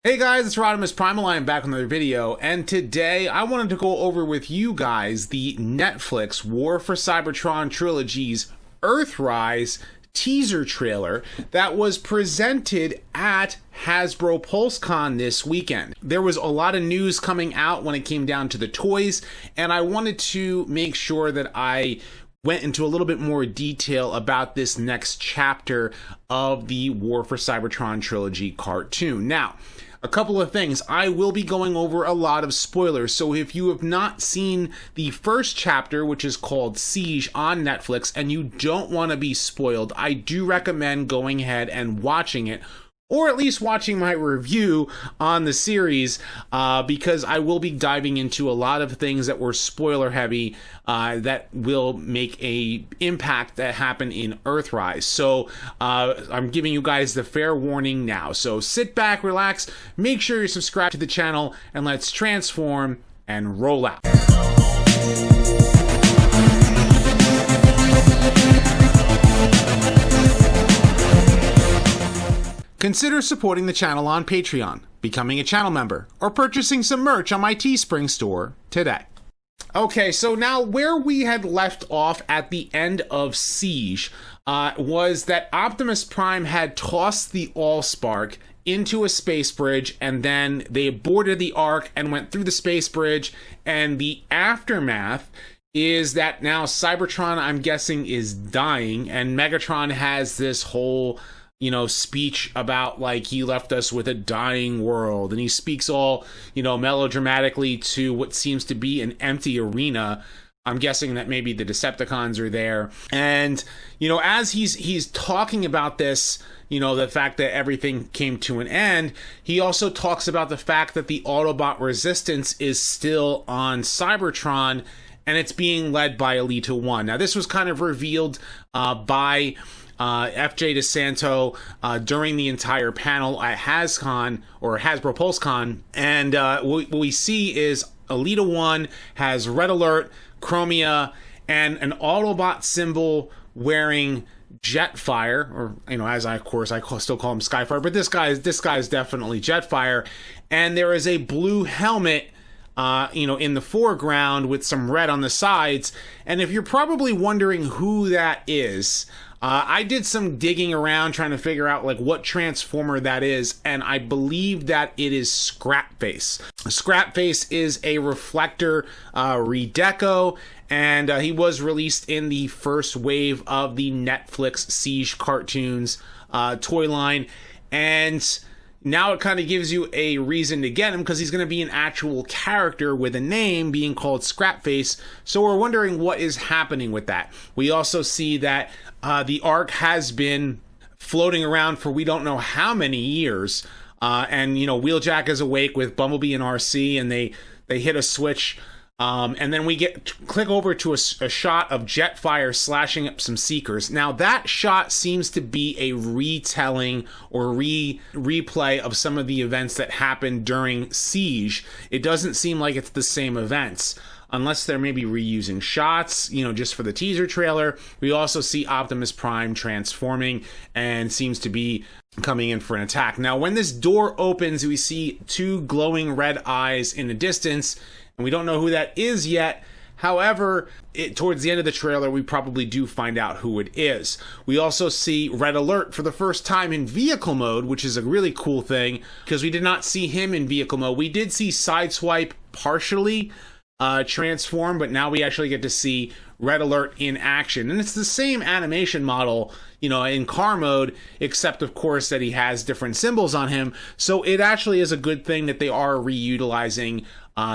Hey guys, it's RodimusPrimal. I am back with another video, and today I wanted to go over with you guys the Netflix War for Cybertron Trilogy's Earthrise teaser trailer that was presented at Hasbro Pulsecon this weekend. There was a lot of news coming out when it came down to the toys, and I wanted to make sure that I went into a little bit more detail about this next chapter of the War for Cybertron Trilogy cartoon. Now, a couple of things. I will be going over a lot of spoilers, so if you have not seen the first chapter, which is called Siege on Netflix, and you don't want to be spoiled, I do recommend going ahead and watching it, or at least watching my review on the series, because I will be diving into a lot of things that were spoiler heavy that will make a impact that happened in Earthrise. So I'm giving you guys the fair warning now. So sit back, relax, make sure you're subscribed to the channel, and let's transform and roll out. Consider supporting the channel on Patreon, becoming a channel member, or purchasing some merch on my Teespring store today. Okay, so now where we had left off at the end of Siege was that Optimus Prime had tossed the Allspark into a space bridge, and then they boarded the Ark and went through the space bridge, and the aftermath is that now Cybertron, I'm guessing, is dying, and Megatron has this whole speech about like he left us with a dying world, and he speaks all melodramatically to what seems to be an empty arena. I'm guessing that maybe the Decepticons are there, and as he's talking about this, the fact that everything came to an end, he also talks about the fact that the Autobot resistance is still on Cybertron, and it's being led by Elita 1. Now this was kind of revealed by FJ DeSanto during the entire panel at HasCon, or Hasbro Pulsecon, and what we see is Elita 1 has Red Alert, Chromia, and an Autobot symbol wearing Jetfire, or as I still call him Skyfire, but this guy's definitely Jetfire, and there is a blue helmet in the foreground with some red on the sides. And if you're probably wondering who that is, I did some digging around trying to figure out like what Transformer that is, and I believe that it is Scrapface. Scrapface is a Reflector redeco, and he was released in the first wave of the Netflix Siege cartoons toy line, and now it kind of gives you a reason to get him because he's going to be an actual character with a name being called Scrapface. So we're wondering what is happening with that. We also see that the Ark has been floating around for we don't know how many years. And Wheeljack is awake with Bumblebee and RC, and they hit a switch. And then we click over to a shot of Jetfire slashing up some Seekers. Now that shot seems to be a retelling or replay of some of the events that happened during Siege. It doesn't seem like it's the same events, unless they're maybe reusing shots, just for the teaser trailer. We also see Optimus Prime transforming and seems to be coming in for an attack. Now when this door opens, we see two glowing red eyes in the distance, and we don't know who that is yet. However, towards the end of the trailer, we probably do find out who it is. We also see Red Alert for the first time in vehicle mode, which is a really cool thing, because we did not see him in vehicle mode. We did see Sideswipe partially transform, but now we actually get to see Red Alert in action. And it's the same animation model, in car mode, except of course that he has different symbols on him. So it actually is a good thing that they are reutilizing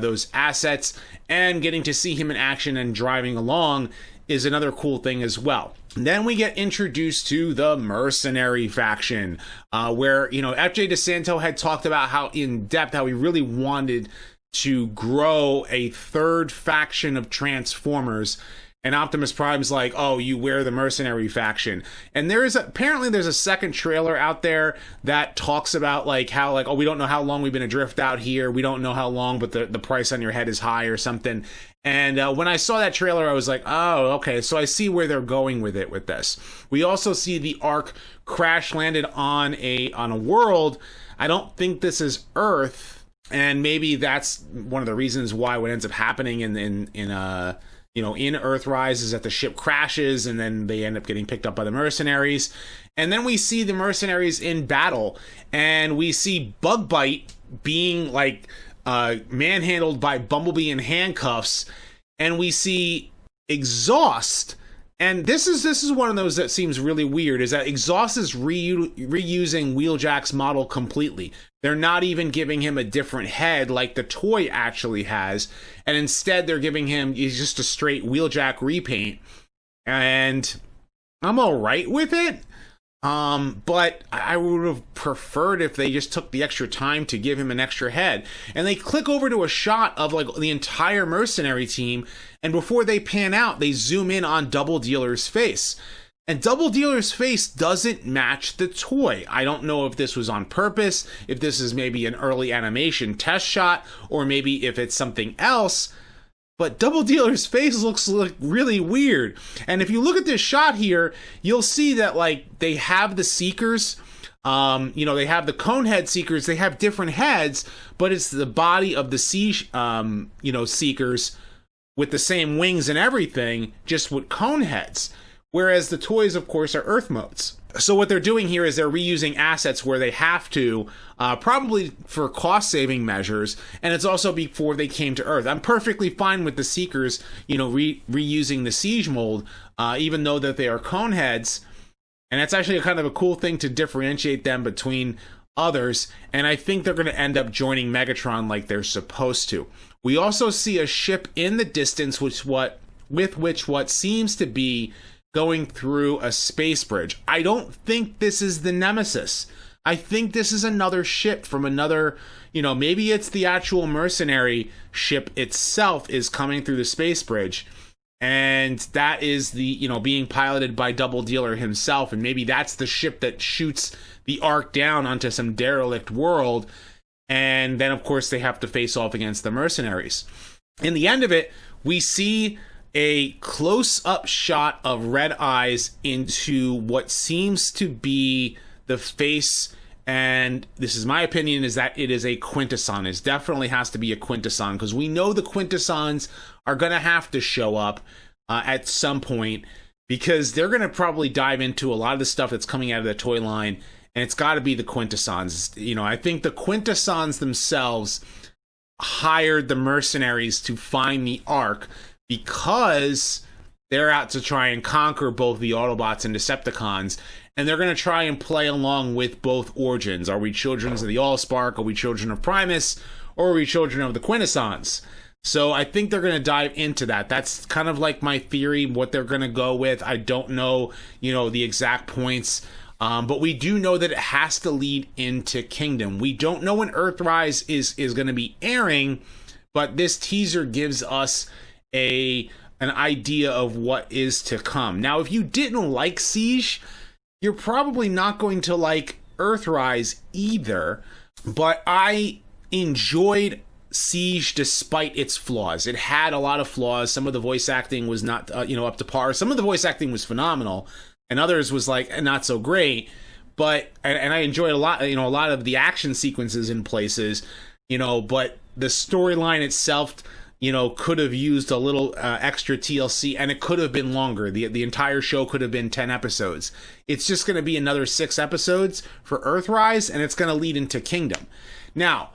those assets, and getting to see him in action and driving along is another cool thing as well. Then we get introduced to the mercenary faction, where FJ DeSanto had talked about how in depth how he really wanted to grow a third faction of Transformers, and Optimus Prime's like, oh, you wear the mercenary faction. And apparently there's a second trailer out there that talks about like how like, oh, we don't know how long we've been adrift out here, we don't know how long, but the price on your head is high or something. And when I saw that trailer, I was like, oh, okay, so I see where they're going with this. We also see the Ark crash landed on a world I don't think this is Earth, and maybe that's one of the reasons why what ends up happening in Earthrise is that the ship crashes, and then they end up getting picked up by the mercenaries. And then we see the mercenaries in battle, and we see Bugbite being like manhandled by Bumblebee in handcuffs, and we see Exhaust. And this is one of those that seems really weird, is that Exhaust is reusing Wheeljack's model completely. They're not even giving him a different head like the toy actually has, and instead they're giving him just a straight Wheeljack repaint. And I'm all right with it, but I would have preferred if they just took the extra time to give him an extra head. And they click over to a shot of like the entire mercenary team, and before they pan out, they zoom in on Double Dealer's face. And Double Dealer's face doesn't match the toy. I don't know if this was on purpose, if this is maybe an early animation test shot, or maybe if it's something else. But Double Dealer's face looks really weird. And if you look at this shot here, you'll see that like they have the Seekers. They have the Conehead Seekers. They have different heads, but it's the body of the Seekers with the same wings and everything, just with cone heads. Whereas the toys, of course, are Earth modes. So what they're doing here is they're reusing assets where they have to, probably for cost-saving measures, and it's also before they came to Earth. I'm perfectly fine with the Seekers, reusing the Siege mold, even though that they are cone heads. And that's actually kind of a cool thing to differentiate them between others. And I think they're going to end up joining Megatron like they're supposed to. We also see a ship in the distance, with what seems to be going through a space bridge. I don't think this is the Nemesis. I think this is another ship from another, maybe it's the actual mercenary ship itself is coming through the space bridge. And that is the, being piloted by Double Dealer himself. And maybe that's the ship that shoots the Ark down onto some derelict world. And then, of course, they have to face off against the mercenaries. In the end of it, we see a close-up shot of Red Eyes into what seems to be the face, and this is my opinion, is that it is a Quintesson. It definitely has to be a Quintesson, because we know the Quintessons are going to have to show up at some point, because they're going to probably dive into a lot of the stuff that's coming out of the toy line, and it's got to be the Quintessons. I think the Quintessons themselves hired the mercenaries to find the Ark, because they're out to try and conquer both the Autobots and Decepticons, and they're going to try and play along with both origins. Are we children of the Allspark? Are we children of Primus? Or are we children of the Quintessons? So I think they're going to dive into that. That's kind of like my theory, what they're going to go with. I don't know, the exact points, but we do know that it has to lead into Kingdom. We don't know when Earthrise is going to be airing, but this teaser gives us an idea of what is to come. Now, if you didn't like Siege, you're probably not going to like Earthrise either, but I enjoyed Siege despite its flaws. It had a lot of flaws. Some of the voice acting was not up to par. Some of the voice acting was phenomenal, and others was like not so great, but and I enjoyed a lot of the action sequences in places, but the storyline itself could have used a little extra TLC, and it could have been longer. The entire show could have been 10 episodes. It's just going to be another 6 episodes for Earthrise, and it's going to lead into Kingdom. Now,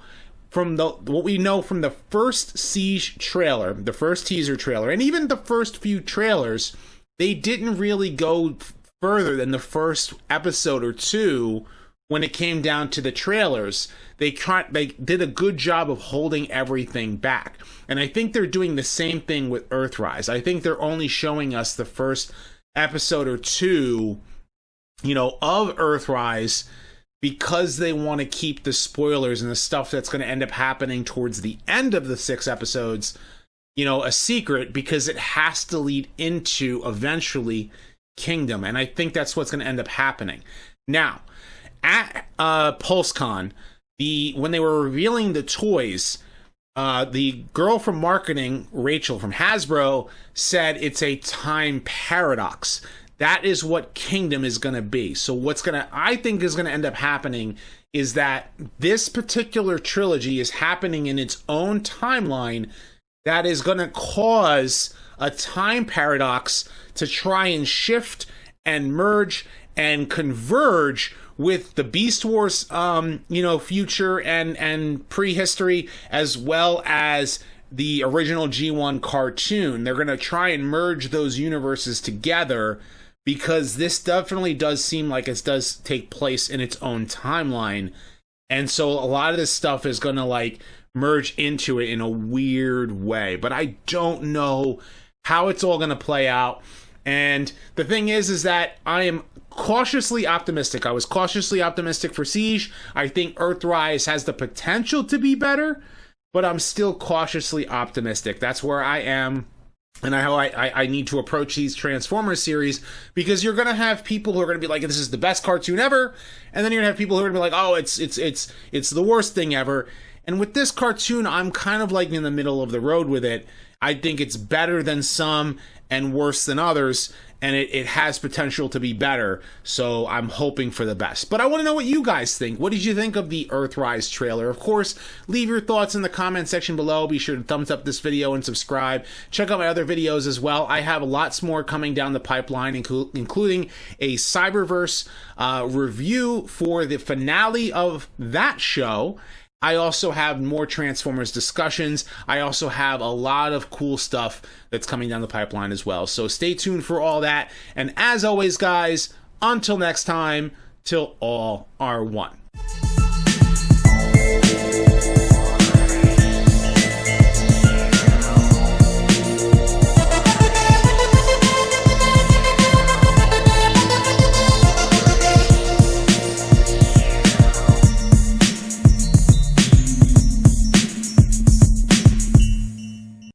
from what we know from the first Siege trailer, the first teaser trailer, and even the first few trailers, they didn't really go further than the first episode or two. When it came down to the trailers, they did a good job of holding everything back. And I think they're doing the same thing with Earthrise. I think they're only showing us the first episode or two, of Earthrise, because they want to keep the spoilers and the stuff that's going to end up happening towards the end of the 6 episodes, a secret, because it has to lead into, eventually, Kingdom. And I think that's what's going to end up happening. Now, at Pulsecon, when they were revealing the toys, the girl from marketing, Rachel from Hasbro, said it's a time paradox. that is what Kingdom is going to be. So I think is going to end up happening is that this particular trilogy is happening in its own timeline that is going to cause a time paradox to try and shift and merge and converge with the Beast Wars, future and prehistory, as well as the original G1 cartoon. They're going to try and merge those universes together, because this definitely does seem like it does take place in its own timeline. And so a lot of this stuff is going to merge into it in a weird way. But I don't know how it's all going to play out. And the thing is that I am cautiously optimistic. I was cautiously optimistic for Siege. I think Earthrise has the potential to be better, but I'm still cautiously optimistic. That's where I am. And I need to approach these Transformers series, because you're going to have people who are going to be like, this is the best cartoon ever. And then you're going to have people who are going to be like, oh, it's the worst thing ever. And with this cartoon, I'm kind of in the middle of the road with it. I think it's better than some and worse than others, and it has potential to be better, so I'm hoping for the best. But I want to know what you guys think. What did you think of the Earthrise trailer? Of course, leave your thoughts in the comment section below. Be sure to thumbs up this video and subscribe. Check out my other videos as well. I have lots more coming down the pipeline, including a Cyberverse review for the finale of that show. I also have more Transformers discussions. I also have a lot of cool stuff that's coming down the pipeline as well. So stay tuned for all that. And as always, guys, until next time, till all are one.